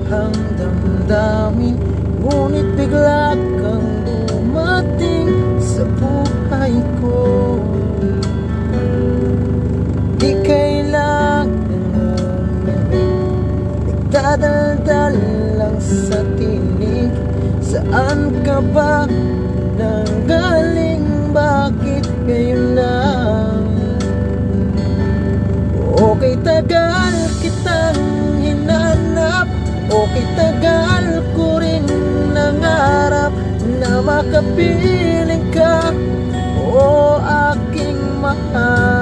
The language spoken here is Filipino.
ang damdamin, ngunit bigla kang dumating sa buhay ko. Di kailangan umiling, nagdadaldal lang sa tinig. Saan ka ba nanggaling? Bakit ngayon lang? Okay, tagal kitang hinanap, okay, tagal ko rin nangarap na makapiling ka, o aking mahal.